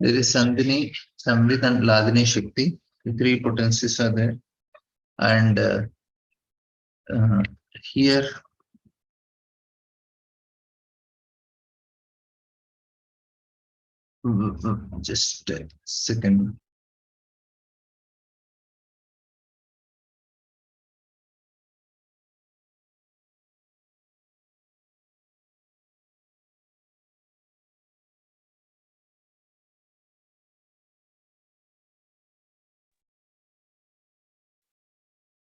There is Sandhini, Samvit, and Ladini Shakti. The three potencies are there. And uh, here, just a second.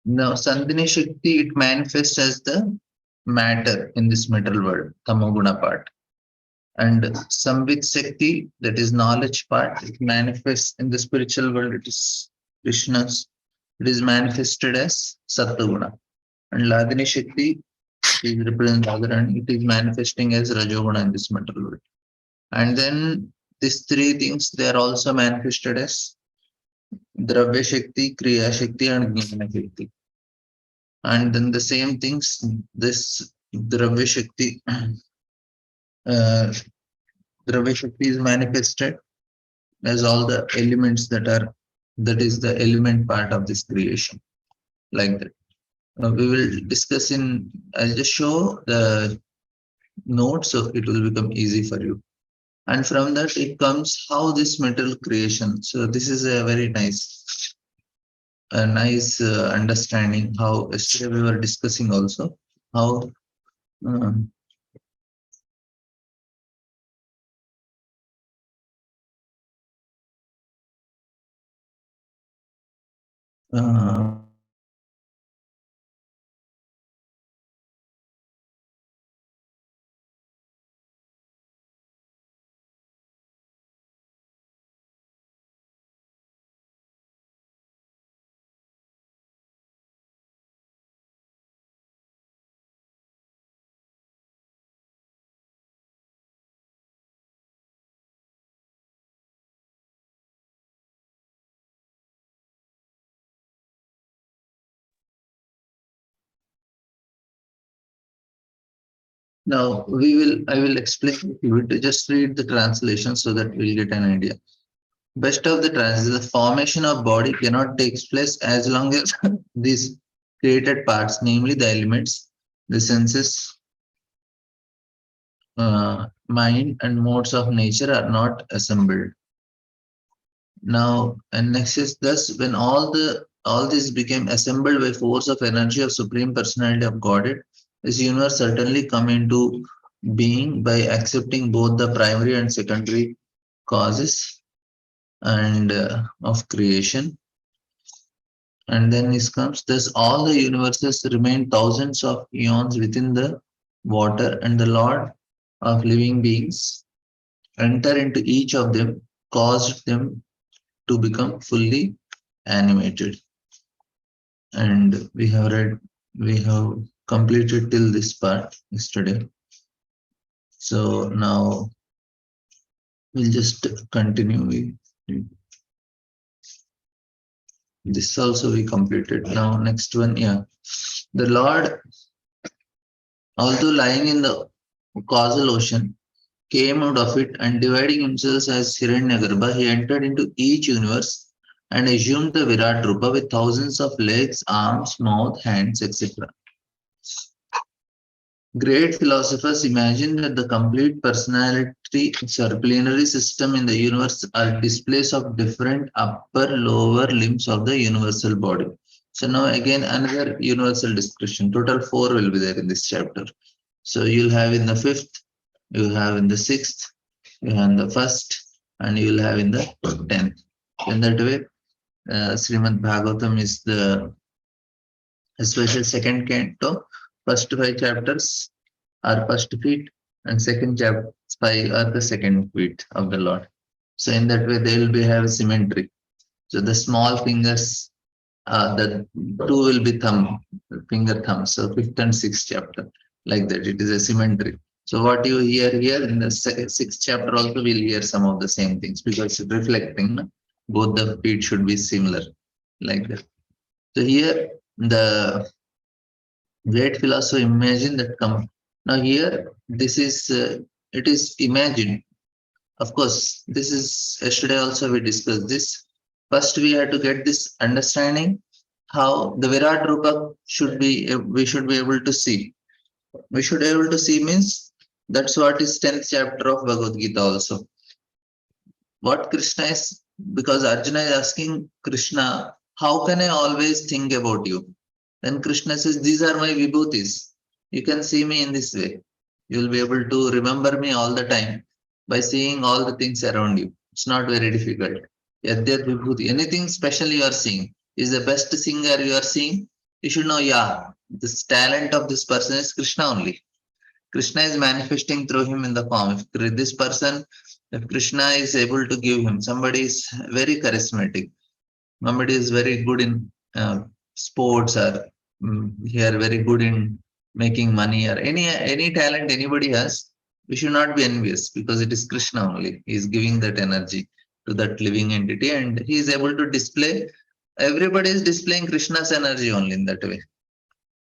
Now, Sandhini Shakti, it manifests as the matter in this material world, Tamoguna part. And Samvit Shakti, that is knowledge part, it manifests in the spiritual world, it is Krishna's, it is manifested as Sattva. And Ladini Shakti is representing Radharani, it is manifesting as Rajoguna in this material world. And then these three things, they are also manifested as Dravya Shakti, Kriya Shakti, and Jnana Shakti. And then the same things, this Dravya Shakti, uh, Dravya Shakti is manifested as all the elements that is the element part of this creation, like that. We will discuss in, I'll just show the notes so it will become easy for you. And from that it comes how this material creation. So this is a nice understanding how yesterday we were discussing also how um, uh, now I will explain to you to just read the translation so that we'll get an idea. Best of the trans, the formation of body cannot take place as long as these created parts, namely the elements, the senses, mind, and modes of nature are not assembled. Now, and next is thus when all this became assembled by force of energy of supreme personality of Godhead, this universe certainly come into being by accepting both the primary and secondary causes and of creation. And then this comes, thus all the universes remain thousands of eons within the water, and the Lord of living beings enter into each of them, caused them to become fully animated. And we have completed till this part yesterday. So now we'll just continue. This also we completed. Now next one, yeah. The Lord, although lying in the causal ocean, came out of it and dividing himself as Hiranyagarbha, he entered into each universe and assumed the Virat Rupa with thousands of legs, arms, mouth, hands, etc. Great philosophers imagine that the complete personality, plenary system in the universe are displays of different upper, lower limbs of the universal body. So now again another universal description. Total 4 will be there in this chapter. So you'll have in the 5th, you have in the 6th, you have in the 1st, and you will have in the 10th. In that way, Srimad Bhagavatam is the especially second canto. First 5 chapters are first feet, and second chapter 5 are the second feet of the Lord. So in that way, they will be have symmetry. So the small fingers, the two will be finger thumb. So 5th and 6th chapter, like that. It is a symmetry. So what you hear here in the 6th chapter also will hear some of the same things because it's reflecting. No? Both the feet should be similar, like that. So here the great philosopher imagine that Now here, this is it is imagined. Of course, this is yesterday also we discussed this. First, we have to get this understanding how the Virat Rupa should be. We should be able to see. We should be able to see means that's what is 10th chapter of Bhagavad Gita also. What Krishna is, because Arjuna is asking Krishna, how can I always think about you? Then Krishna says, these are my vibhutis. You can see me in this way. You will be able to remember me all the time by seeing all the things around you. It's not very difficult. Yadyat vibhuti. Anything special you are seeing is the best singer you are seeing. You should know, yeah, this talent of this person is Krishna only. Krishna is manifesting through him in the form. If this person, if Krishna is able to give him, somebody is very charismatic, somebody is very good in sports, or he are very good in making money, or any talent anybody has, we should not be envious because it is Krishna only. He is giving that energy to that living entity, and he is able to display. Everybody is displaying Krishna's energy only in that way.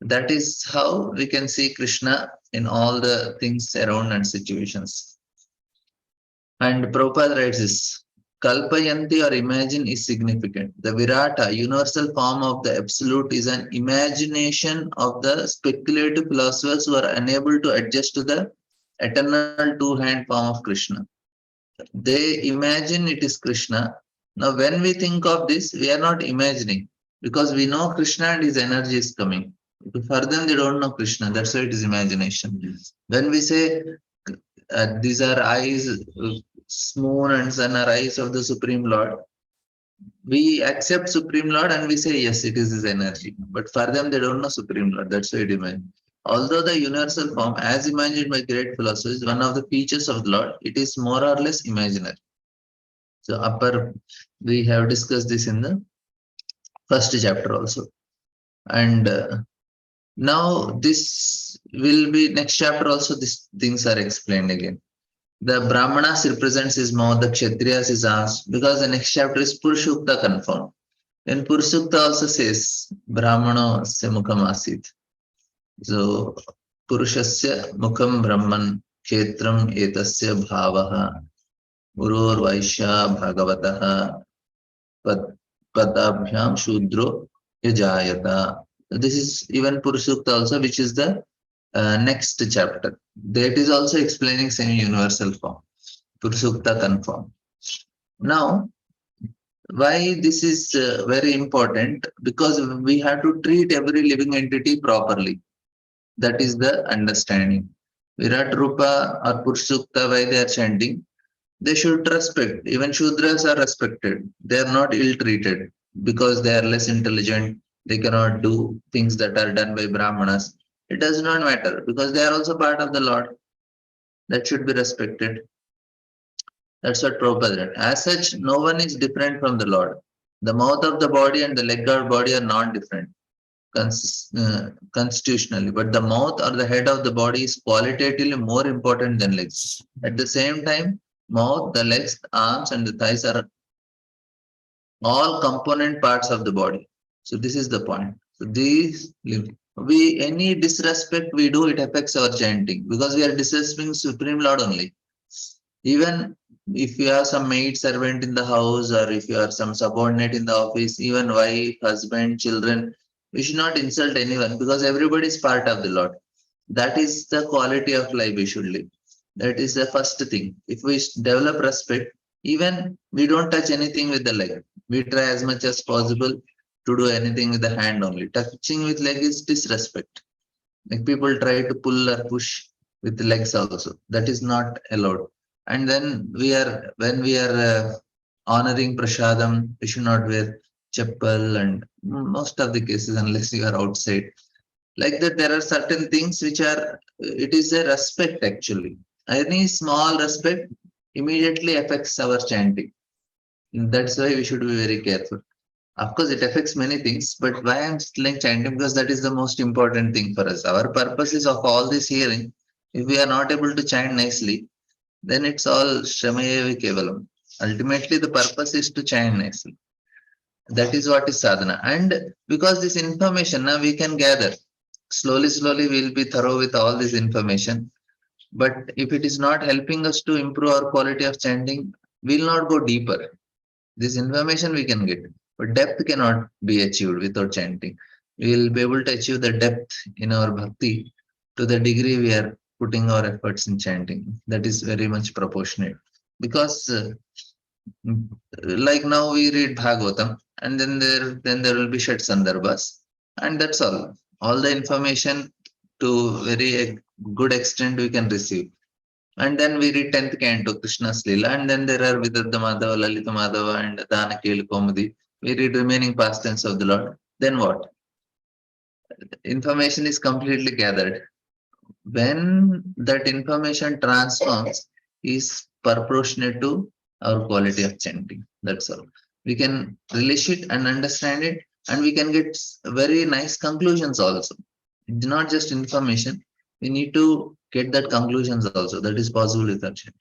That is how we can see Krishna in all the things around and situations. And Prabhupada writes this, Kalpayanti or imagine is significant. The Virata, universal form of the Absolute, is an imagination of the speculative philosophers who are unable to adjust to the eternal two-hand form of Krishna. They imagine it is Krishna. Now, when we think of this, we are not imagining because we know Krishna and his energy is coming. For them, they don't know Krishna. That's why it is imagination. When we say these are eyes, moon and sun are eyes of the Supreme Lord, we accept Supreme Lord and we say, yes, it is his energy. But for them, they don't know Supreme Lord. That's why it imagine. Although the universal form, as imagined by great philosophers, is one of the features of the Lord, it is more or less imaginary. So upper, we have discussed this in the first chapter also. And now this will be next chapter also, these things are explained again. The Brahmanas represents his mouth, the Kshatriyas his arms, because the next chapter is Purushukta confirmed. And Purushukta also says, Brahmano se mukham asit. So Purushasya mukham Brahman Kshetram etasya bhavaha Uror Vaishya Bhagavataha Padabhyam Shudro Yajayata. This is even Purushukta also, which is the next chapter. That is also explaining semi-universal form. Purushukta confirm. Now, why this is very important? Because we have to treat every living entity properly. That is the understanding. Virat Rupa or Purushukta, why they are chanting, they should respect. Even Shudras are respected. They are not ill treated because they are less intelligent. They cannot do things that are done by Brahmanas. It does not matter because they are also part of the Lord. That should be respected. That's what Prabhupada said. As such, no one is different from the Lord. The mouth of the body and the leg of the body are not different constitutionally, but the mouth or the head of the body is qualitatively more important than legs. At the same time, mouth, the legs, the arms, and the thighs are all component parts of the body. So this is the point. So these we any disrespect we do, it affects our chanting because we are disrespecting Supreme Lord only. Even if you have some maid servant in the house or if you are some subordinate in the office, even wife, husband, children, we should not insult anyone because everybody is part of the Lord. That is the quality of life we should live. That is the first thing. If we develop respect, even we don't touch anything with the leg. We try as much as possible to do anything with the hand only. Touching with leg is disrespect. Like people try to pull or push with the legs also. That is not allowed. And then when we are honoring prasadam, we should not wear chappal and most of the cases unless you are outside. Like that, there are certain things which are, it is a respect actually. Any small respect immediately affects our chanting. That's why we should be very careful. Of course, it affects many things, but why I'm still chanting? Because that is the most important thing for us. Our purpose is of all this hearing. If we are not able to chant nicely, then it's all Shamayevi Kevalam. Ultimately, the purpose is to chant nicely. That is what is sadhana. And because this information now we can gather. slowly we'll be thorough with all this information. But if it is not helping us to improve our quality of chanting, we'll not go deeper. This information we can get, but depth cannot be achieved without chanting. We will be able to achieve the depth in our bhakti to the degree we are putting our efforts in chanting. That is very much proportionate. Because like now we read Bhagavatam, and then there will be Shat Sandarbhas, and that's all. All the information to very good extent we can receive. And then we read 10th canto, Krishna's Leela, and then there are Vidadha Madhava, Lalita Madhava, and Danakil Komudi. We read remaining past tense of the Lord. Then what? Information is completely gathered. When that information transforms, is proportionate to our quality of chanting. That's all. We can relish it and understand it, and we can get very nice conclusions also. It's not just information. We need to get that conclusions also. That is possible with our chanting.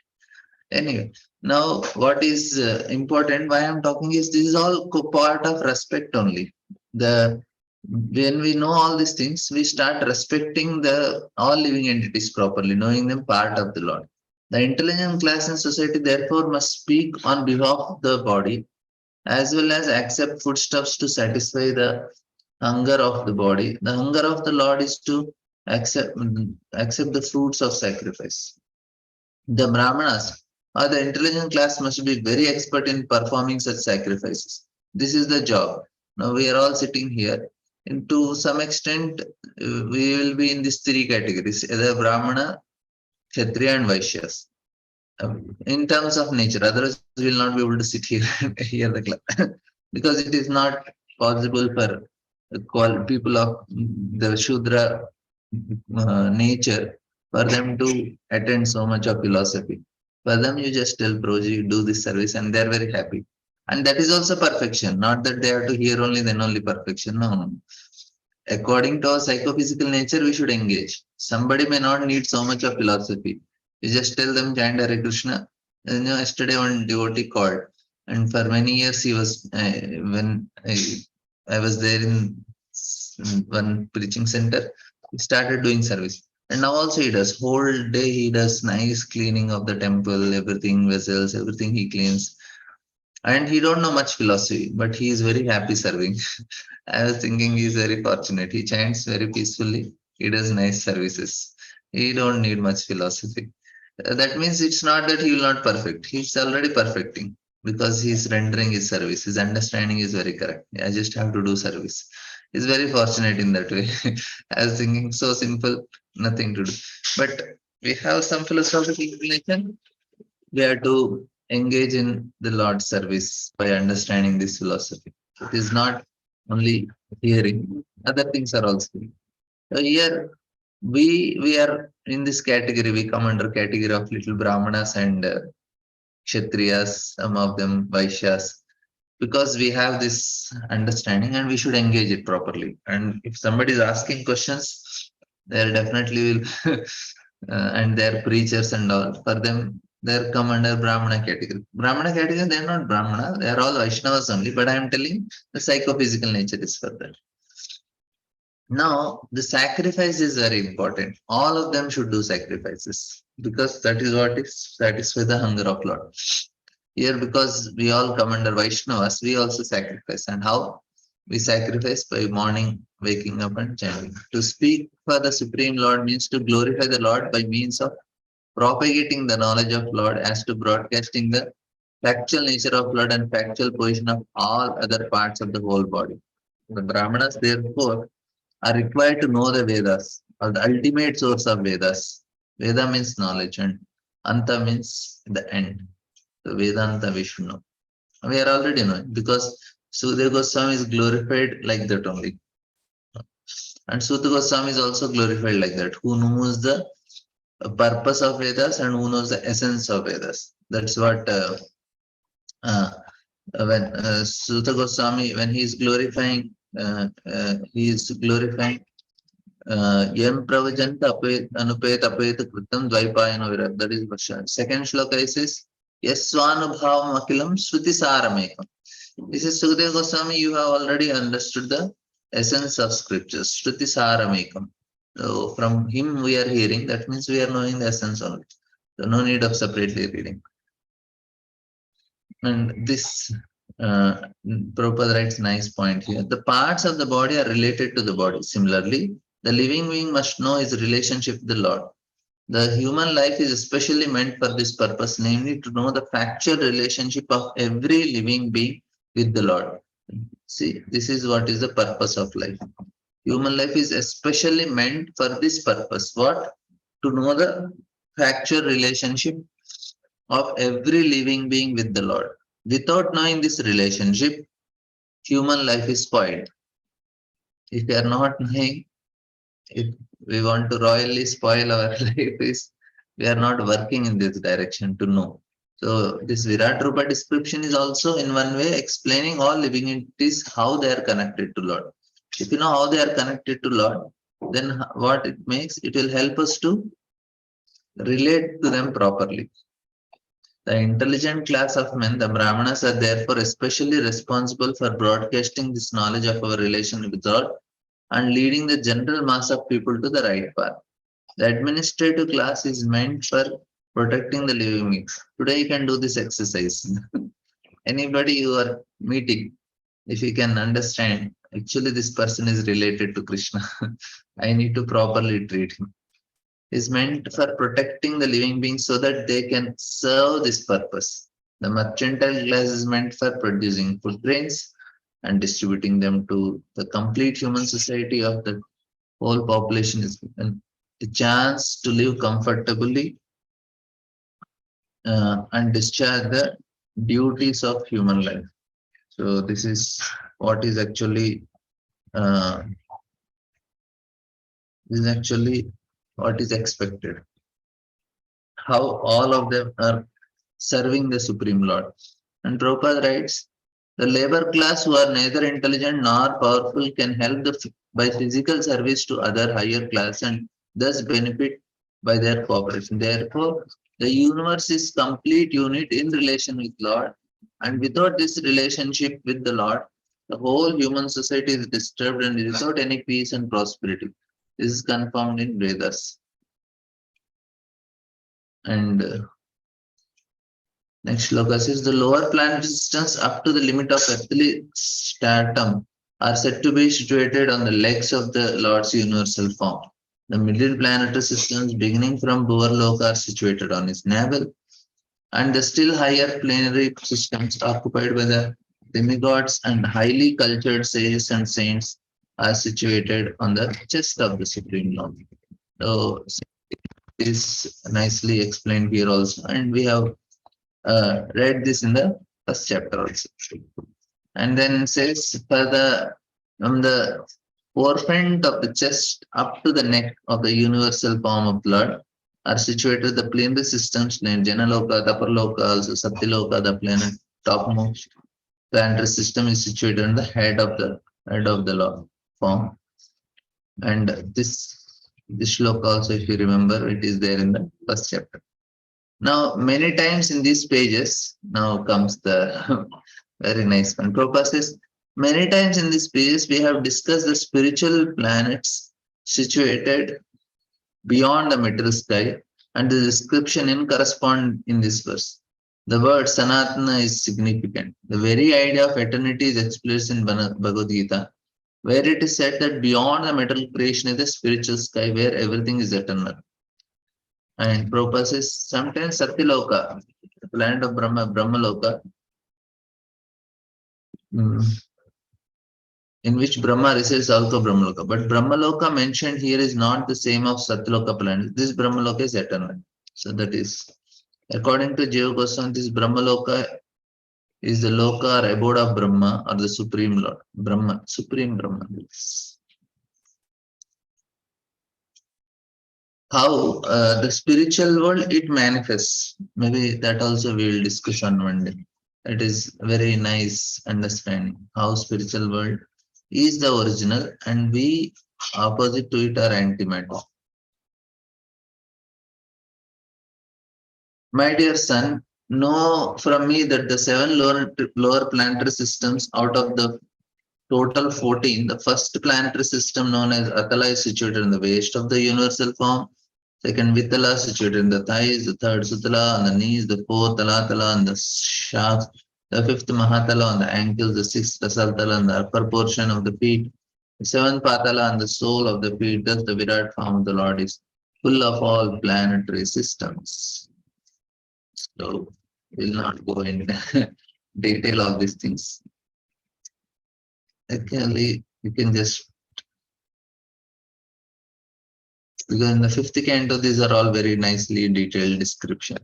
Anyway, now what is important, why I'm talking is this is all part of respect only. The when we know all these things, we start respecting the all living entities properly, knowing them part of the Lord. The intelligent class in society therefore must speak on behalf of the body as well as accept foodstuffs to satisfy the hunger of the body. The hunger of the Lord is to accept the fruits of sacrifice. The Brahmanas or the intelligent class must be very expert in performing such sacrifices. This is the job. Now we are all sitting here. And to some extent, we will be in these three categories, either Brahmana, Kshatriya, and Vaishyas. In terms of nature, otherwise we will not be able to sit here and hear the class because it is not possible for people of the Shudra nature for them to attend so much of philosophy. For them, you just tell Proji, you do this service, and they're very happy. And that is also perfection. Not that they have to hear only, then only perfection. No, no. According to our psychophysical nature, we should engage. Somebody may not need so much of philosophy. You just tell them chant Hare Krishna. Yesterday one devotee called, and for many years he was when I was there in one preaching center. He started doing service, and now also he does. Whole day he does nice cleaning of the temple, everything vessels, everything he cleans, and he don't know much philosophy, but he is very happy serving. I was thinking he's very fortunate. He chants very peacefully. He does nice services. He don't need much philosophy. That means it's not that he will not perfect. He's already perfecting because he's rendering his service. His understanding is very correct. I just have to do service. He's very fortunate in that way. I was thinking so simple, nothing to do. But we have some philosophical inclination. We have to engage in the Lord's service by understanding this philosophy. It is not only hearing, other things are also. So here we are in this category, we come under category of little Brahmanas and Kshatriyas, some of them Vaishyas, because we have this understanding and we should engage it properly. And if somebody is asking questions, there definitely will, and they're preachers and all. For them, they're come under Brahmana category. Brahmana category, they're not Brahmana, they're all Vaishnavas only, but I am telling the psychophysical nature is for that. Now, the sacrifice is very important. All of them should do sacrifices because that is what is satisfy the hunger of Lord. Here, because we all come under Vaishnavas, we also sacrifice. And how? We sacrifice by morning, waking up and chanting. To speak for the Supreme Lord means to glorify the Lord by means of propagating the knowledge of Lord as to broadcasting the factual nature of Lord and factual position of all other parts of the whole body. The Brahmanas, therefore, are required to know the Vedas or the ultimate source of Vedas. Veda means knowledge and Anta means the end. The Vedanta Vishnu. We are already knowing because Sukadeva Goswami is glorified like that only. And Suta Goswami is also glorified like that, who knows the purpose of Vedas and who knows the essence of Vedas. That's what uh, when Suta Goswami, when he is glorifying Yam pravajanta anupet apet kritam dvaipayano virat. That is version. Second shloka says, Yasvanubhavam akilam shruti saramekam. This is Sukadeva Goswami, you have already understood the essence of scriptures. Shruti saramekam. So from him we are hearing, that means we are knowing the essence of it. So no need of separately reading. And this Prabhupada writes nice point here. The parts of the body are related to the body. Similarly, the living being must know his relationship with the Lord. The human life is especially meant for this purpose, namely to know the factual relationship of every living being with the Lord. See, this is what is the purpose of life. Human life is especially meant for this purpose. What? To know the factual relationship of every living being with the Lord. Without knowing this relationship, human life is spoiled. If we are not knowing, if we want to royally spoil our life, is we are not working in this direction to know. So this Virat Rupa description is also in one way explaining all living entities how they are connected to Lord. If you know how they are connected to Lord, then what it makes, it will help us to relate to them properly. The intelligent class of men, the Brahmanas, are therefore especially responsible for broadcasting this knowledge of our relation with God and leading the general mass of people to the right path. The administrative class is meant for protecting the living beings. Today you can do this exercise. Anybody you are meeting, if you can understand, actually this person is related to Krishna. I need to properly treat him. Is meant for protecting the living beings so that they can serve this purpose. The mercantile class is meant for producing food grains and distributing them to the complete human society of the whole population is given a chance to live comfortably and discharge the duties of human life. So this is what is actually uh, what is expected. How all of them are serving the Supreme Lord. And Prabhupada writes, the labor class who are neither intelligent nor powerful can help by physical service to other higher class and thus benefit by their cooperation. Therefore, the universe is complete unit in relation with Lord. And without this relationship with the Lord, the whole human society is disturbed and without any peace and prosperity. This is confirmed in Vedas. And next sloka says the lower planetary systems up to the limit of earthly stratum are said to be situated on the legs of the Lord's universal form. The middle planetary systems beginning from Bhuvarloka are situated on his navel, and the still higher planetary systems occupied by the demigods and highly cultured sages and saints are situated on the chest of the Supreme Lord. So it is nicely explained here also, and we have read this in the first chapter also. And then says for the from the forefront of the chest up to the neck of the universal form of blood are situated the planetary systems named Janaloka, Taparloka, also Satyaloka, the planet topmost planetary system is situated on the head of the law form. And this shloka also, if you remember, it is there in the first chapter. Now, many times in these pages, now comes the very nice one. Prabhupada says, many times in these pages, we have discussed the spiritual planets situated beyond the material sky, and the description in correspond in this verse. The word Sanatana is significant. The very idea of eternity is expressed in Bhagavad Gita, where it is said that beyond the material creation is the spiritual sky where everything is eternal. And Prabhupada says sometimes Satyaloka, the planet of Brahmaloka, in which Brahma resides also Brahmaloka. But Brahmaloka mentioned here is not the same of Satyaloka planet. This Brahmaloka is eternal. So that is, according to Jiva Goswami, this Brahmaloka is the Loka or abode of Brahma or the Supreme Lord. Brahma, Supreme Brahma. How the spiritual world it manifests. Maybe that also we will discuss on one day. It is very nice understanding how spiritual world is the original and we opposite to it are antimatter. My dear son, know from me that the seven lower planetary systems out of the total 14. The first planetary system known as Atala is situated in the waist of the universal form. Second Vitala situated in the thighs. The third Sutala on the knees. The fourth Talatala on the shafts. The fifth Mahatala on the ankles. The sixth Rasaltala on the upper portion of the feet. The seventh Patala on the sole of the feet. Thus the Virat form of the Lord is full of all planetary systems. So we'll not go in detail of these things. Actually, you can just, because in the fifth canto, these are all very nicely detailed description.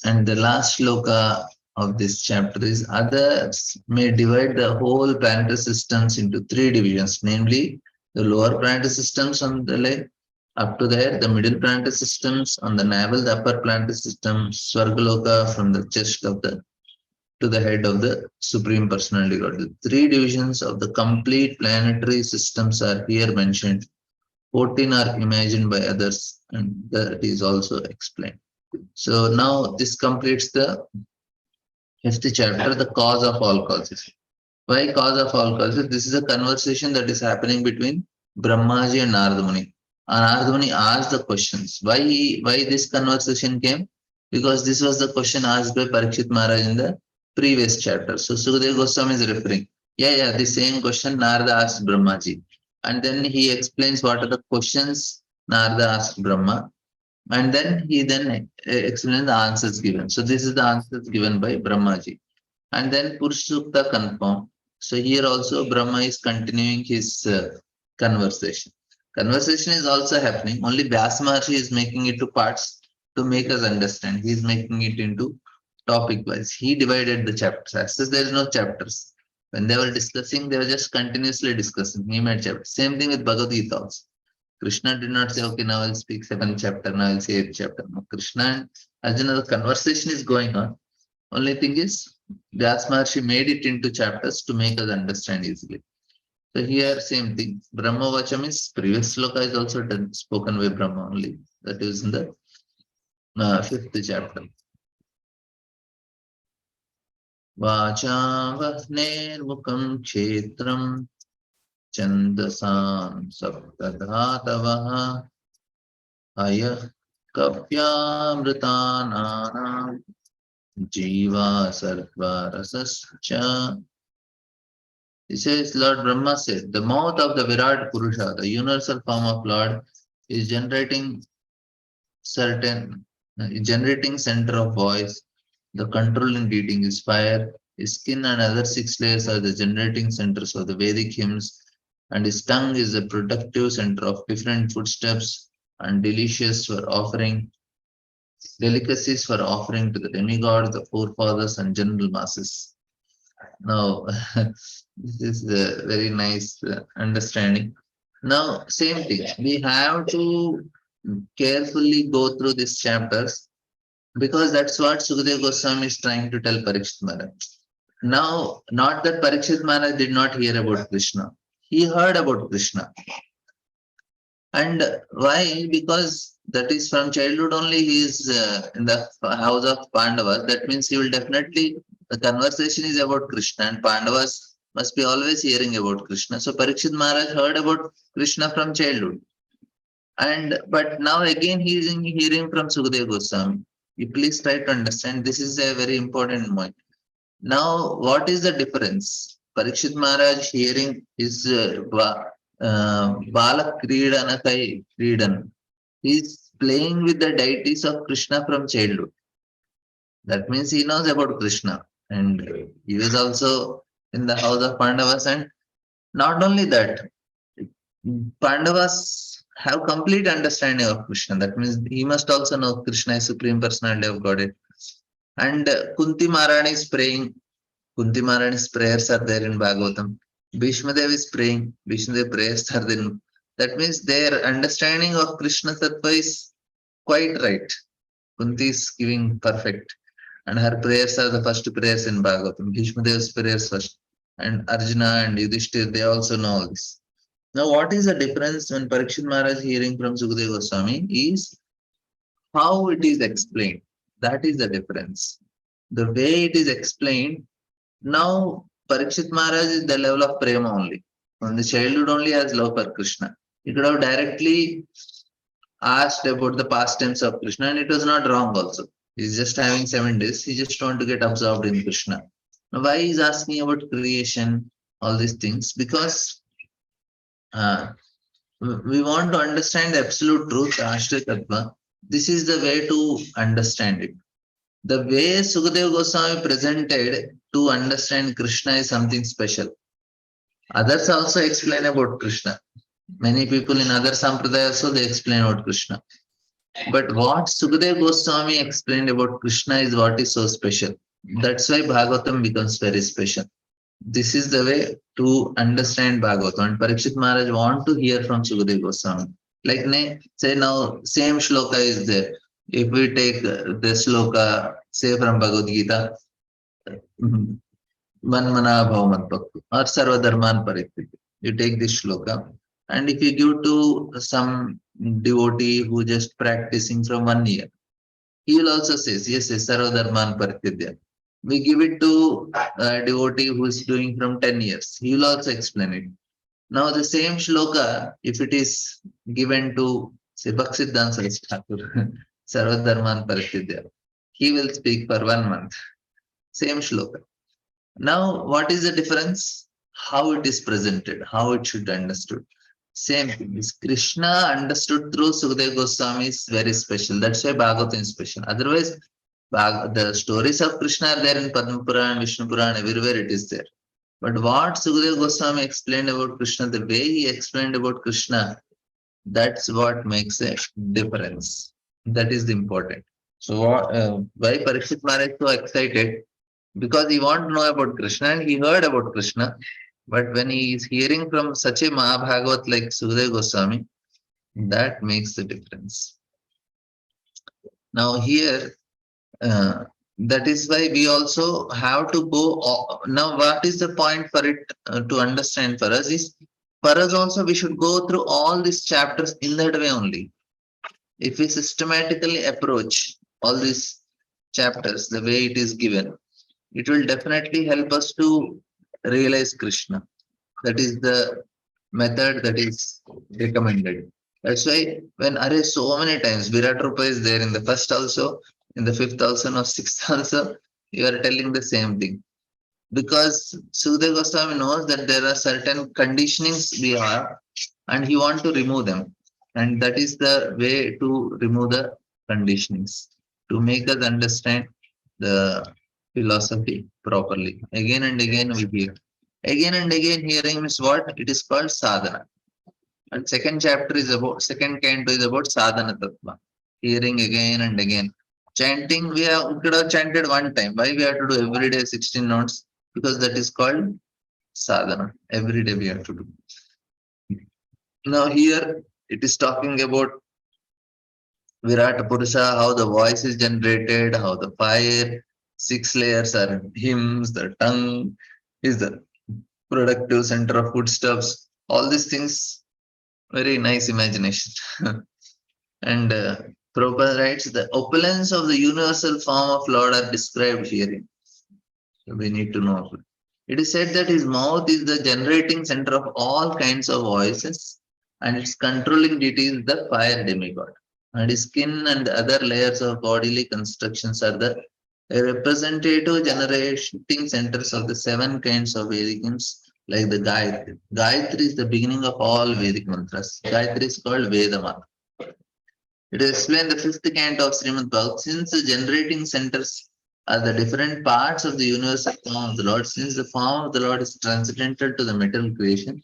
And the last shloka of this chapter is others may divide the whole planetary systems into three divisions, namely the lower planetary systems on the leg up to there, the middle planetary systems on the navel, the upper planetary system, Swargaloka from the chest of the to the head of the Supreme Personality God. The three divisions of the complete planetary systems are here mentioned. 14 are imagined by others, and that is also explained. So now this completes the fifth chapter, the cause of all causes. Why cause of all causes? This is a conversation that is happening between Brahmaji and Narada Muni. And Narada Muni asked the questions. Why this conversation came? Because this was the question asked by Parikshit Maharaj in the previous chapter. So Sukadeva Goswami is referring. Yeah, the same question Narada asked Brahmaji. And then he explains what are the questions Narada asked Brahma. And then he explains the answers given. So this is the answers given by Brahmaji. And then Purushsukta confirm. So here also Brahma is continuing his conversation. Conversation is also happening. Only Vyasa Maharshi is making it to parts to make us understand. He is making it into topic wise. He divided the chapters. As there is no chapters. When they were discussing, they were just continuously discussing. He made chapters. Same thing with Bhagavad Gita also. Krishna did not say, okay, now I'll speak seventh chapter, now I'll say eighth chapter. No, Krishna and Arjuna, the conversation is going on. Only thing is, Vyas Maharshi made it into chapters to make us understand easily. So here, same thing. Brahma Vacham is previous sloka is also spoken by Brahma only. That is in the fifth chapter. Vacha Vahner Mukam Kshetram Chandasam Saptadhatavaha Aya Kapyamritananam Jiva Sarva Rasascha. He says, Lord Brahma said, the mouth of the Virat Purusha, the universal form of Lord, is generating center of voice. The controlling beating is fire. His skin and other six layers are the generating centers of the Vedic hymns, and his tongue is the productive center of different footsteps and delicacies for offering to the demigods, the forefathers, and general masses. Now, this is a very nice understanding. Now, same thing. We have to carefully go through these chapters because that's what Sukadeva Goswami is trying to tell Parikshit Maharaj. Now, not that Parikshit Maharaj did not hear about Krishna. He heard about Krishna. And why? Because that is from childhood only he is in the house of Pandavas. That means he will definitely, the conversation is about Krishna and Pandavas must be always hearing about Krishna. So Parikshit Maharaj heard about Krishna from childhood. But now again he is hearing from Sukadeva Goswami. You please try to understand. This is a very important point. Now, what is the difference? Parikshit Maharaj hearing is Bala Kridan. He is playing with the deities of Krishna from childhood. That means he knows about Krishna. And he was also in the house of Pandavas. And not only that, Pandavas have complete understanding of Krishna. That means he must also know Krishna is Supreme Personality of Godhead. And Kunti Maharani is praying. Kunti Maharani's prayers are there in Bhagavatam. Bhishma Dev is praying. Bhishma Dev prayers are there. That means their understanding of Krishna Tattva is quite right. Kunti is giving perfect. And her prayers are the first prayers in Bhagavatam. Bhishma Dev's prayers first. And Arjuna and Yudhishthir, they also know all this. Now, what is the difference when Parikshit Maharaj hearing from Sukadeva Goswami is how it is explained. That is the difference. The way it is explained. Now, Parikshit Maharaj is the level of prema only. From the childhood only has love for Krishna. He could have directly asked about the pastimes of Krishna, and it was not wrong also. He's just having 7 days. He just want to get absorbed in Krishna. Now, why he's asking about creation, all these things? Because uh, we want to understand the absolute truth, Ashtra Tattva. This is the way to understand it. The way Sukadeva Goswami presented to understand Krishna is something special. Others also explain about Krishna. Many people in other sampradayas also they explain about Krishna. But what Sukadeva Goswami explained about Krishna is what is so special. That's why Bhagavatam becomes very special. This is the way to understand Bhagavatam. And Parikshit Maharaj want to hear from Sukadeva Goswami. Like say now, same shloka is there. If we take the shloka, say from Bhagavad Gita, Manmana Bhavamat Bhaktu or Sarva Dharman Parityajya. You take this shloka, and if you give to some devotee who just practicing from 1 year, he will also says, yes, yes, Sarva Dharman Parityajya. We give it to a devotee who is doing from 10 years. He will also explain it. Now the same shloka, if it is given to say Bhaktisiddhanta Saraswati Thakur, Sarva Dharman Parityajya, he will speak for 1 month. Same shloka. Now, what is the difference? How it is presented, how it should be understood. Same thing. This Krishna understood through Sukadeva Goswami is very special. That's why Bhagavatam is special. Otherwise, the stories of Krishna are there in Padma Purana, Vishnu Purana, everywhere it is there. But what Sukadeva Goswami explained about Krishna, the way he explained about Krishna, that's what makes a difference. That is the important. So, why Parikshit Maharaj so excited? Because he want to know about Krishna and he heard about Krishna. But when he is hearing from such a Mahabhagavat like Sukadeva Goswami, that makes the difference. Now here, that is why we also have to go. Now, what is the point for it to understand for us is, for us also we should go through all these chapters in that way only. If we systematically approach all these chapters the way it is given, it will definitely help us to realize Krishna. That is the method that is recommended. That's why when Are so many times Virat Rupa is there in the first also, in the fifth also, or sixth also, you are telling the same thing. Because Sukadeva Goswami knows that there are certain conditionings we have and he wants to remove them. And that is the way to remove the conditionings, to make us understand the philosophy properly. Again and again we hear. Again and again hearing means what? It is called sadhana. And second chapter is about, second canto is about sadhana tattva. Hearing again and again. Chanting, we could have chanted one time. Why we have to do every day 16 notes? Because that is called sadhana. Every day we have to do. Now here it is talking about Virat Purusha, how the voice is generated, how the fire, 6 layers are hymns, the tongue is the productive center of foodstuffs. All these things, very nice imagination. And Prabhupada writes, the opulence of the universal form of Lord are described herein. We need to know. It is said that his mouth is the generating center of all kinds of voices, and its controlling deity is the fire demigod. And his skin and other layers of bodily constructions are the representative generating centers of the 7 kinds of Vedic hymns, like the Gayatri. Gayatri is the beginning of all Vedic mantras. Gayatri is called Veda mantra. It explains the 5th canto of Srimad Bhagavatam. Since the generating centers are the different parts of the universal form of the Lord, since the form of the Lord is transcendental to the material creation,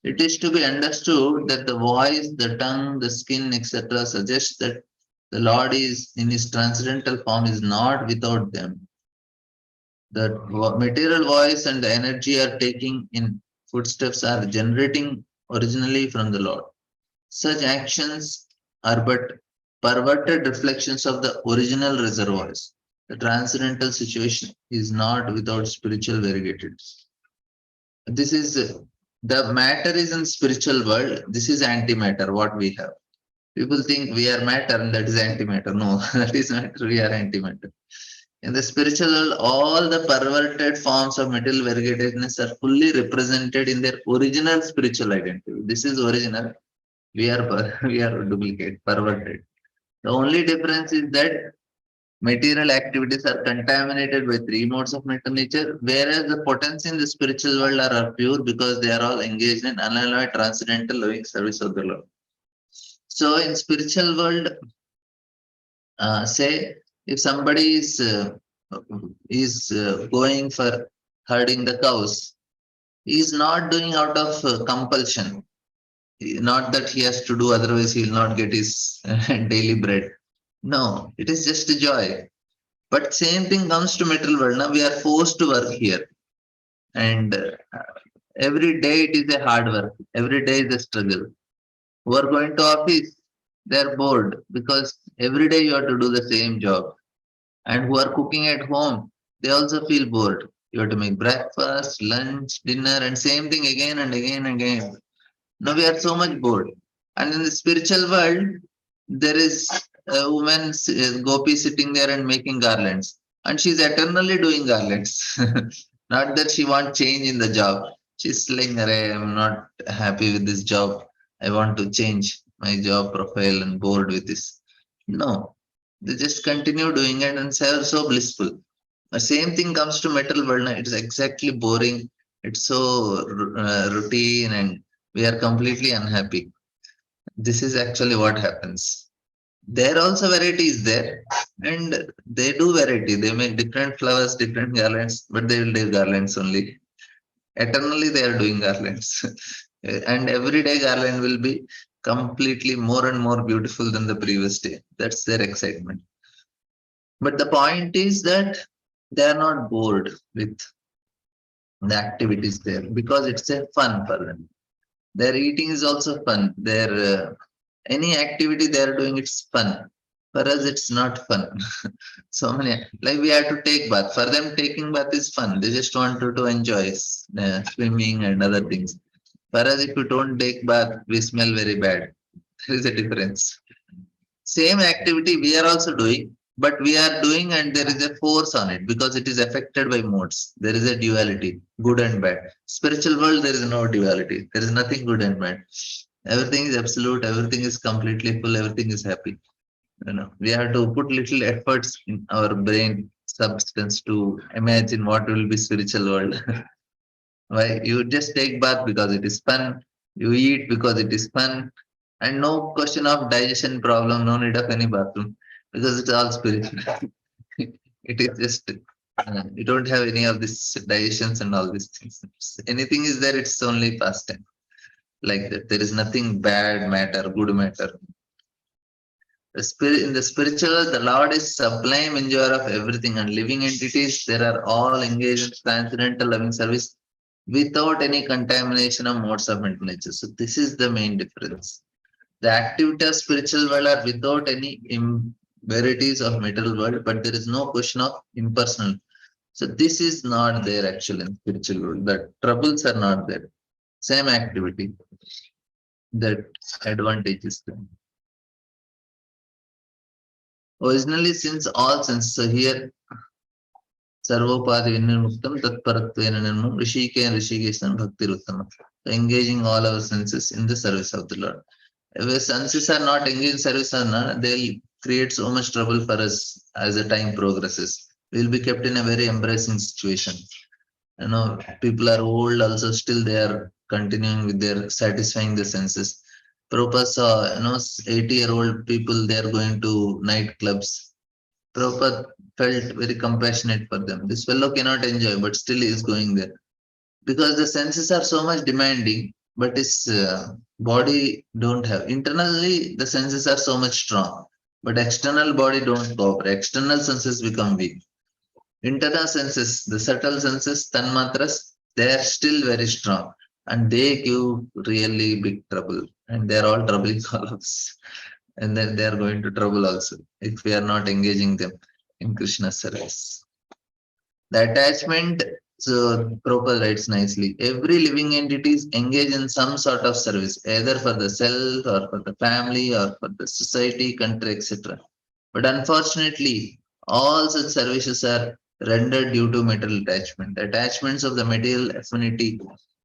it is to be understood that the voice, the tongue, the skin, etc. suggests that the Lord is in his transcendental form is not without them. The material voice and the energy are taking in footsteps are generating originally from the Lord. Such actions are but perverted reflections of the original reservoirs. The transcendental situation is not without spiritual variegated. This is the matter is in spiritual world. This is antimatter, what we have. People think we are matter and that is antimatter. No, that is matter, we are antimatter. In the spiritual world, all the perverted forms of material variegatedness are fully represented in their original spiritual identity. This is original. We are we are duplicate, perverted. The only difference is that material activities are contaminated with three modes of mental nature, whereas the potency in the spiritual world are pure because they are all engaged in unalloyed transcendental loving service of the Lord. So in spiritual world, say if somebody is going for herding the cows, he is not doing out of compulsion. Not that he has to do, otherwise he will not get his daily bread. No, it is just a joy. But same thing comes to material world. Now we are forced to work here, and every day it is a hard work. Every day is a struggle. Who are going to office, they are bored because every day you have to do the same job. And who are cooking at home, they also feel bored. You have to make breakfast, lunch, dinner, and same thing again and again and again. Now we are so much bored. And in the spiritual world, there is a woman, Gopi, sitting there and making garlands. And she's eternally doing garlands. Not that she wants change in the job. She's saying, "Arey, I'm not happy with this job. I want to change my job profile and bored with this." No, they just continue doing it and they are so blissful. The same thing comes to metal world. It's exactly boring. It's so routine and we are completely unhappy. This is actually what happens. There also variety is there, and they do variety. They make different flowers, different garlands, but they will do garlands only. Eternally, they are doing garlands, and every day garland will be completely more and more beautiful than the previous day. That's their excitement. But the point is that they are not bored with the activities there because it's a fun for them. Their eating is also fun. Their any activity they are doing, it's fun. For us, it's not fun. So many like we have to take bath. For them, taking bath is fun. They just want to enjoy swimming and other things. For us, if we don't take bath, we smell very bad. There is a difference. Same activity we are also doing, but we are doing and there is a force on it because it is affected by modes. There is a duality, good and bad. Spiritual world, there is no duality. There is nothing good and bad. Everything is absolute, everything is completely full, everything is happy. We have to put little efforts in our brain substance to imagine what will be spiritual world. Why you just take bath because it is fun, you eat because it is fun, and no question of digestion problem, no need of any bathroom because it's all spiritual. It is just you don't have any of these digestions and all these things. Anything is there, it's only pastime. Like that, there is nothing bad matter, good matter. The spirit in the spiritual, the Lord is sublime enjoyer of everything, and living entities there are all engaged in transcendental loving service without any contamination of modes of mental nature. So this is the main difference. The activity of spiritual world are without any impurities of material world, but there is no question of impersonal. So this is not there actually in spiritual world. The troubles are not there. Same activity that advantages them. Originally, since all senses are here, Sarvopadi Vinamuktam Tatparattvena Nirmam Rishike and Rishikesan Bhakti Ruttama. So engaging all our senses in the service of the Lord. If the senses are not engaged in service or not, they'll create so much trouble for us as the time progresses. We'll be kept in a very embarrassing situation. People are old, also still they are continuing with their satisfying the senses. Prabhupada saw, 80-year-old people, they are going to nightclubs. Prabhupada felt very compassionate for them. This fellow cannot enjoy, but still he is going there because the senses are so much demanding, but his body don't have. Internally, the senses are so much strong, but external body don't cooperate. External senses become weak. Internal senses, the subtle senses, tanmatras, they are still very strong, and they give really big trouble, and they are all troubling all of us. And then they are going to trouble also if we are not engaging them in Krishna service. The attachment, so Prabhupada writes nicely, every living entity is engaged in some sort of service, either for the self or for the family or for the society, country, etc. But unfortunately, All such services are rendered due to material attachment. Attachments of the material affinity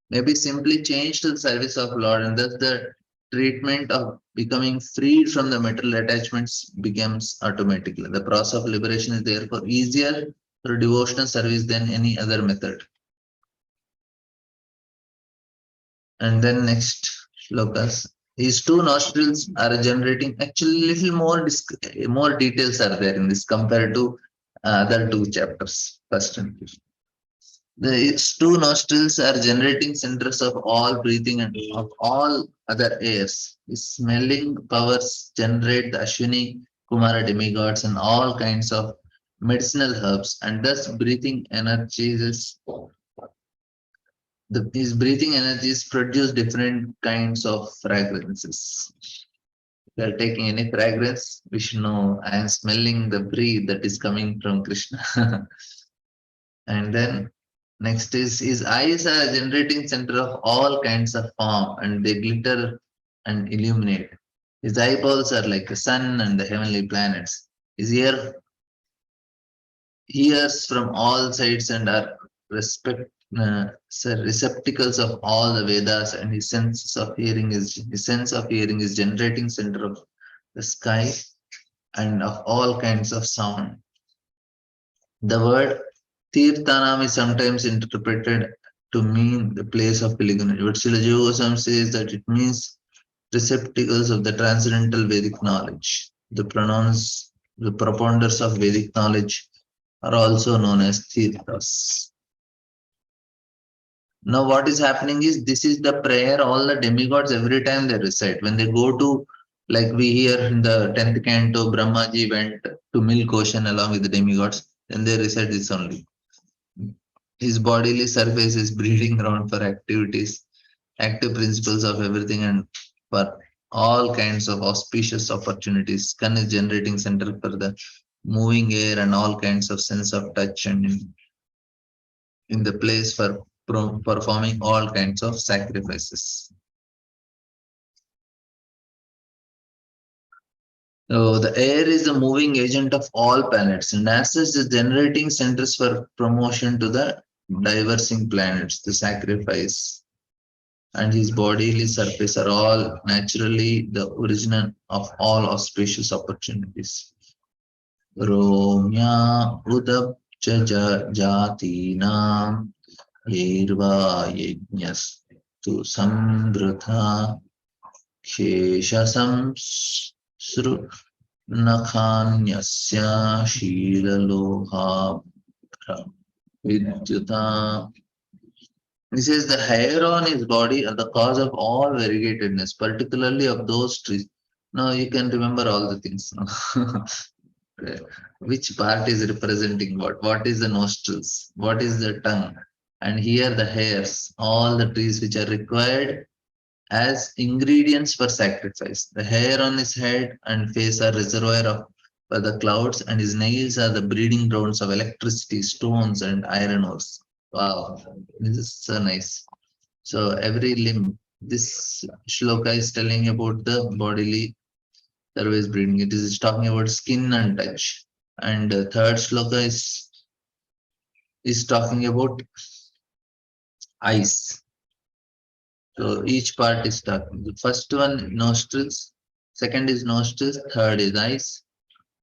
may be simply changed to the service of Lord, and thus the treatment of becoming freed from the material attachments becomes automatically. The process of liberation is therefore easier through devotional service than any other method. And then next shlokas. His two nostrils are generating actually little more details are there in this compared to other two chapters. First and fifth. Its two nostrils are generating centers of all breathing and of all other airs. His smelling powers generate the Ashwini Kumara demigods and all kinds of medicinal herbs, and thus breathing energies his breathing energies produce different kinds of fragrances. If you are taking any fragrance, we should know I am smelling the breath that is coming from Krishna. And then next is his eyes are a generating center of all kinds of form and they glitter and illuminate. His eyeballs are like the sun and the heavenly planets. His ear hears from all sides and are receptacles of all the Vedas, and his sense of hearing is generating center of the sky and of all kinds of sound. The word Tirthanam is sometimes interpreted to mean the place of pilgrimage, but Srila Jiva Goswami says that it means receptacles of the transcendental Vedic knowledge. The proponents of Vedic knowledge are also known as Tirthas. Now, what is happening is this is the prayer all the demigods every time they recite. When they go to, like we hear in the 10th canto, Brahmaji went to milk ocean along with the demigods, then they recite this only. His bodily surface is breeding ground for activities, active principles of everything, and for all kinds of auspicious opportunities. Kan is generating center for the moving air and all kinds of sense of touch and in the place for performing all kinds of sacrifices. So the air is the moving agent of all planets, and as such, the generating centers for promotion to the diversing planets, the sacrifice, and his bodily surface are all naturally the origin of all auspicious opportunities. Romya udab jatina Irva yajnastu samvrtha शेषसंसृ नखान्यस्य शीललोहा vidyuta. He says the hair on his body are the cause of all variegatedness, particularly of those trees. Now you can remember all the things. Which part is representing what? What is the nostrils? What is the tongue? And here the hairs, all the trees which are required as ingredients for sacrifice. The hair on his head and face are reservoir of for the clouds, and his nails are the breeding grounds of electricity, stones, and iron ores. Wow, this is so nice. So every limb, this shloka is telling about the bodily service breeding. It is talking about skin and touch. And the third shloka is talking about eyes. So each part is talking. The first one nostrils, second is nostrils, third is eyes,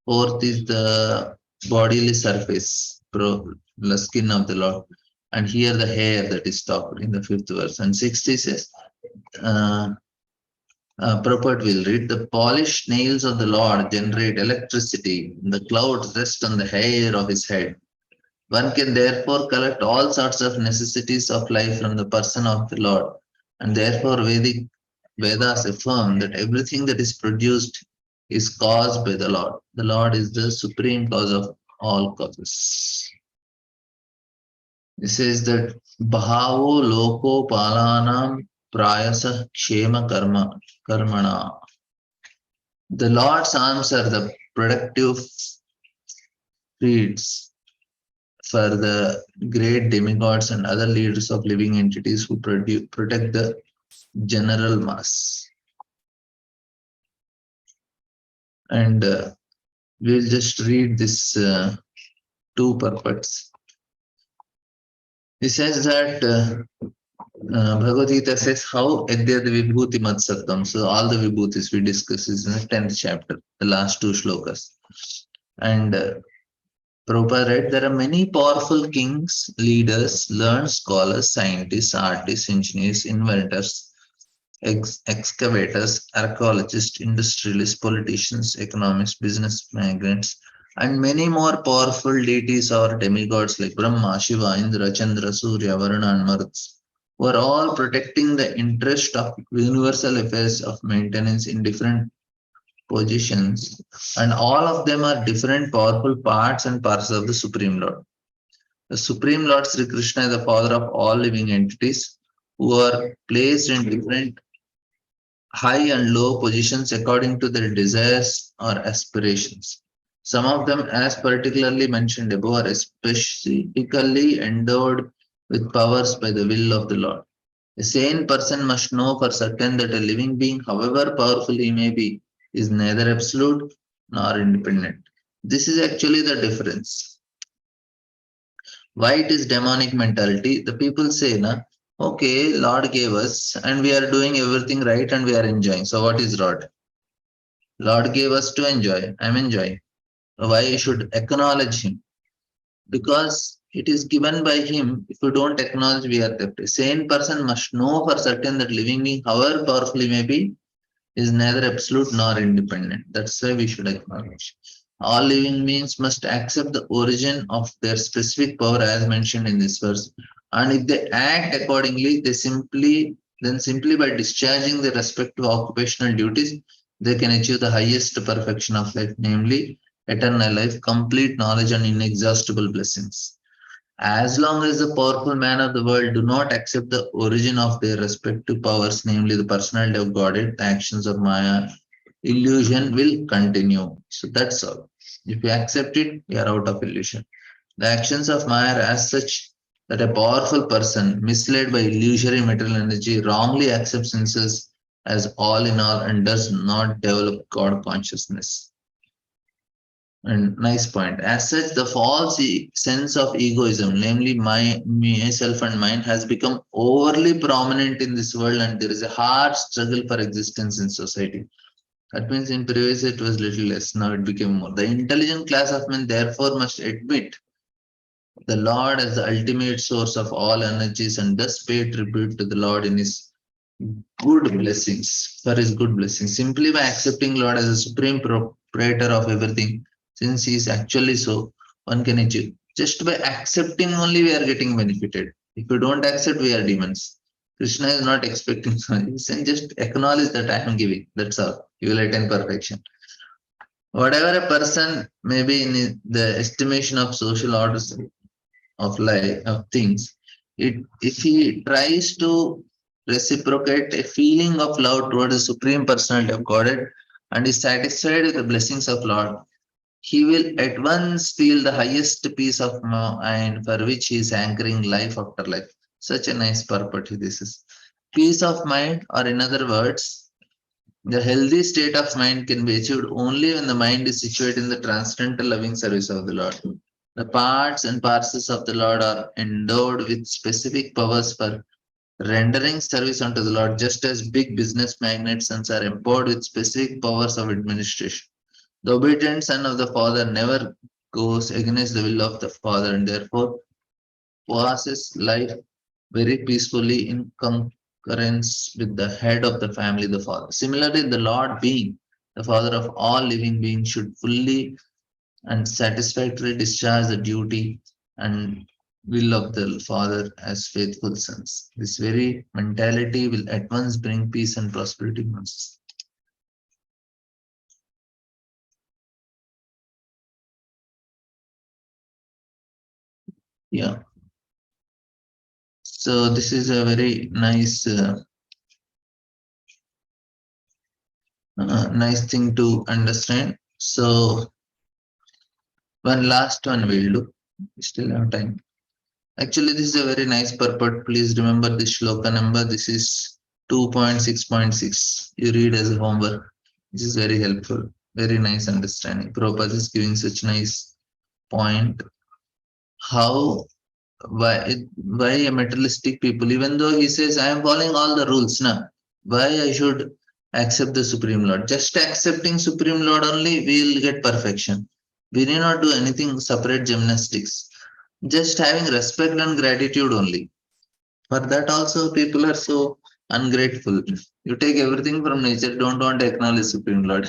fourth is the bodily surface, the skin of the Lord, and here the hair that is talked in the fifth verse. And sixth is uh, purport will read the polished nails of the Lord generate electricity. The clouds rest on the hair of his head. One can therefore collect all sorts of necessities of life from the person of the Lord, and therefore Vedic Vedas affirm that everything that is produced is caused by the Lord. The Lord is the supreme cause of all causes. This is that Bhavo Loko Palanam Prayasa Kshema Karmana. The Lord's arms are the productive feeds for the great demigods and other leaders of living entities who protect the general mass. And We'll just read this two purports. He says that Bhagavad Gita says how Adyad Vibhuti Matsaktam. So all the Vibhutis we discuss is in the 10th chapter, the last two shlokas. And Prabhupada read, there are many powerful kings, leaders, learned scholars, scientists, artists, engineers, inventors, excavators, archaeologists, industrialists, politicians, economists, business migrants, and many more powerful deities or demigods like Brahma, Shiva, Indra, Chandra, Surya, Varuna, and Maruts, who are all protecting the interest of universal affairs of maintenance in different positions, and all of them are different powerful parts and parcels of the Supreme Lord. The Supreme Lord Sri Krishna is the father of all living entities who are placed in different high and low positions according to their desires or aspirations. Some of them, as particularly mentioned above, are specifically endowed with powers by the will of the Lord. A sane person must know for certain that a living being, however powerful he may be, is neither absolute nor independent. This is actually the difference. Why it is demonic mentality? The people say, na, okay, Lord gave us and we are doing everything right and we are enjoying. So what is Lord? Lord gave us to enjoy. I'm enjoying. Why I should acknowledge him? Because it is given by him. If you don't acknowledge, we are theft. A sane person must know for certain that living being, however powerful he may be, is neither absolute nor independent. That's why we should acknowledge. All living beings must accept the origin of their specific power as mentioned in this verse. And if they act accordingly, simply by discharging their respective occupational duties, they can achieve the highest perfection of life, namely eternal life, complete knowledge, and inexhaustible blessings. As long as the powerful men of the world do not accept the origin of their respective powers, namely the personality of Godhead, the actions of Maya, illusion will continue. So that's all. If you accept it, you are out of illusion. The actions of Maya are as such that a powerful person, misled by illusory material energy, wrongly accepts himself as all in all and does not develop God consciousness. And nice point. As such, the false sense of egoism, namely myself and mine, has become overly prominent in this world, and there is a hard struggle for existence in society. That means in previous it was little less, now it became more. The intelligent class of men therefore must admit the Lord as the ultimate source of all energies and thus pay tribute to the Lord in his good blessings, for his good blessings. Simply by accepting Lord as a supreme proprietor of everything, since he is actually so, one can achieve. Just by accepting only we are getting benefited. If you don't accept, we are demons. Krishna is not expecting something. Just acknowledge that I am giving. That's all. You will attain perfection. Whatever a person may be in the estimation of social orders of life of things, if he tries to reciprocate a feeling of love toward the supreme personality of Godhead and is satisfied with the blessings of Lord, he will at once feel the highest peace of mind for which he is anchoring life after life. Such a nice purport this is. Peace of mind, or in other words, the healthy state of mind can be achieved only when the mind is situated in the transcendental loving service of the Lord. The parts and parcels of the Lord are endowed with specific powers for rendering service unto the Lord, just as big business magnates are empowered with specific powers of administration. The obedient son of the Father never goes against the will of the Father and therefore passes life very peacefully in concurrence with the head of the family, the Father. Similarly, the Lord, being the Father of all living beings, should fully and satisfactorily discharge the duty and will of the Father as faithful sons. This very mentality will at once bring peace and prosperity in us. Yeah. So this is a very nice thing to understand. So one last one we'll do. We still have time. Actually, this is a very nice purport. Please remember this shloka number. This is 2.6.6. You read as a homework. This is very helpful. Very nice understanding. Prabhupada is giving such nice point. How why a materialistic people, even though he says I am following all the rules now, why I should accept the Supreme Lord? Just accepting Supreme Lord only we'll get perfection. We need not do anything separate gymnastics. Just having respect and gratitude only. For that also people are so ungrateful. You take everything from nature, don't want to acknowledge Supreme Lord.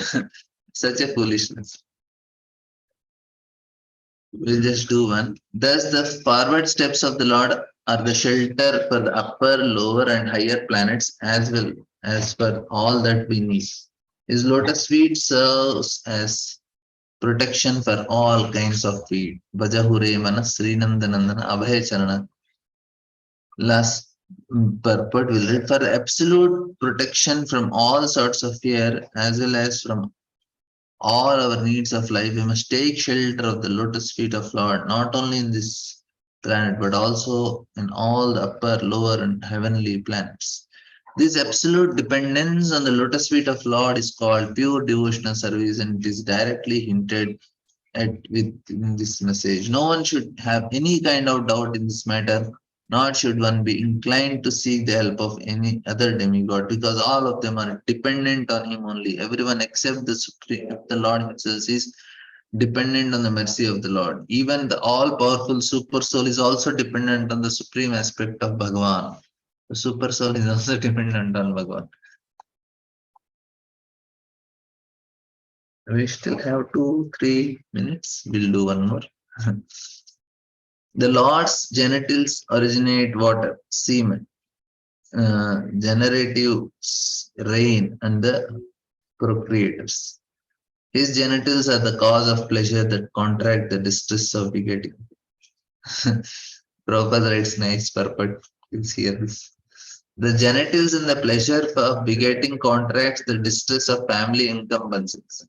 Such a foolishness. We'll just do one. Thus, the forward steps of the Lord are the shelter for the upper, lower, and higher planets, as well as for all that we need. His lotus feet serves as protection for all kinds of feet. Vajahure mana Srinandanandana Abhay Charana. Last purport will read for absolute protection from all sorts of fear as well as from all our needs of life. We must take shelter of the lotus feet of Lord, not only in this planet, but also in all the upper, lower, and heavenly planets. This absolute dependence on the lotus feet of Lord is called pure devotional service, and it is directly hinted at within this message. No one should have any kind of doubt in this matter, nor should one be inclined to seek the help of any other demigod, because all of them are dependent on him only. Everyone except the Supreme, the Lord Himself is dependent on the mercy of the Lord. Even the all-powerful super soul is also dependent on the supreme aspect of Bhagavan. The super soul is also dependent on Bhagavan. We still have 2-3 minutes. We'll do one more. The Lord's genitals originate water, semen, generative rain, and the procreators. His genitals are the cause of pleasure that contract the distress of begetting. Prabhupada writes nice purport. Please hear this. The genitals and the pleasure of begetting contracts the distress of family incumbencies.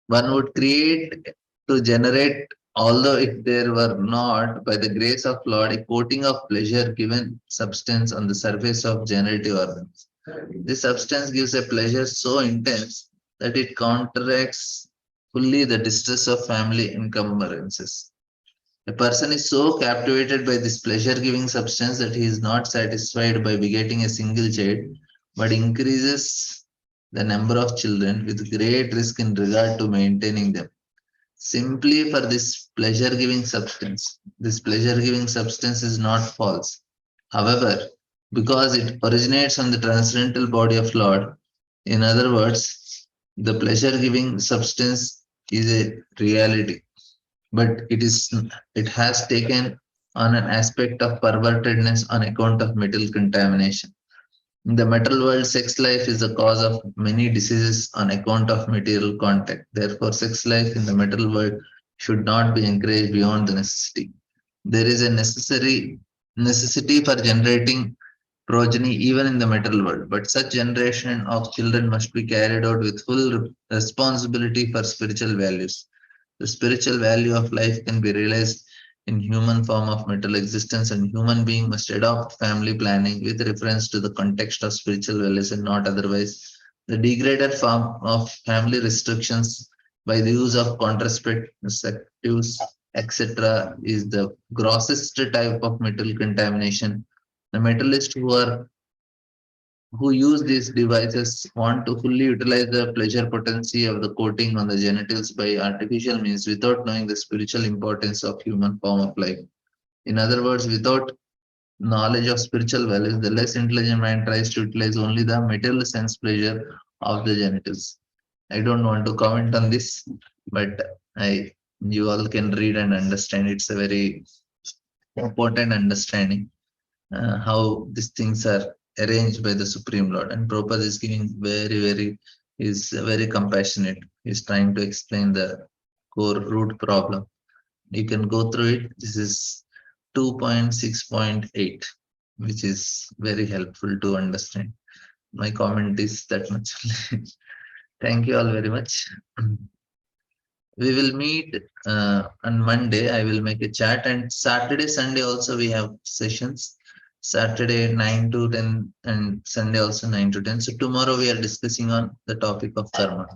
One would create to generate, although if there were not, by the grace of Lord, a coating of pleasure given substance on the surface of generative organs. This substance gives a pleasure so intense that it counteracts fully the distress of family encumbrances. A person is so captivated by this pleasure giving substance that he is not satisfied by begetting a single child, but increases the number of children with great risk in regard to maintaining them. Simply for this pleasure giving substance. This pleasure giving substance is not false. However, because it originates from the transcendental body of Lord, in other words, the pleasure giving substance is a reality, but it has taken on an aspect of pervertedness on account of metal contamination. In the metal world, sex life is the cause of many diseases on account of material contact. Therefore, sex life in the metal world should not be encouraged beyond the necessity. There is a necessity for generating progeny even in the metal world, but such generation of children must be carried out with full responsibility for spiritual values. The spiritual value of life can be realized in human form of metal existence, and human being must adopt family planning with reference to the context of spiritual values and not otherwise. The degraded form of family restrictions by the use of contraceptives, etc., is the grossest type of metal contamination. The metallist who use these devices want to fully utilize the pleasure potency of the coating on the genitals by artificial means without knowing the spiritual importance of human form of life. In other words, without knowledge of spiritual values, the less intelligent mind tries to utilize only the material sense pleasure of the genitals. I don't want to comment on this, but I you all can read and understand. It's a very important understanding how these things are arranged by the Supreme Lord. And Prabhupada is giving is very compassionate. He's trying to explain the core root problem. You can go through it. This is 2.6.8, which is very helpful to understand. My comment is that much. Thank you all very much. We will meet on Monday. I will make a chat, and Saturday, Sunday also we have sessions. Saturday 9 to 10 and Sunday also 9 to 10. So tomorrow we are discussing on the topic of karma.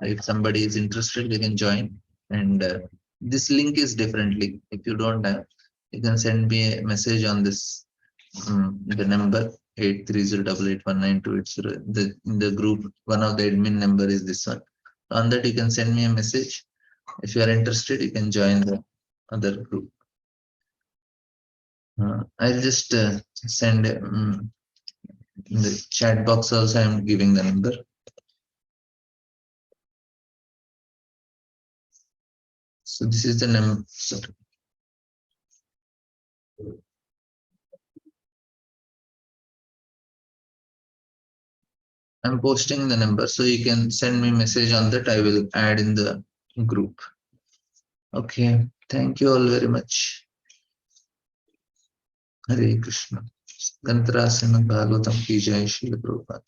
If somebody is interested, they can join. And this link is differently. If you don't have, you can send me a message on this the number 830881928. The in the group, one of the admin number is this one. On that, you can send me a message. If you are interested, you can join the other group. I'll just send in the chat box also. I'm giving the number. So this is the number. So I'm posting the number, so you can send me message on that. I will add in the group. Okay. Thank you all very much. Hare Krishna. Gantrasana Bhagavatam ki jai, Srila Prabhupada.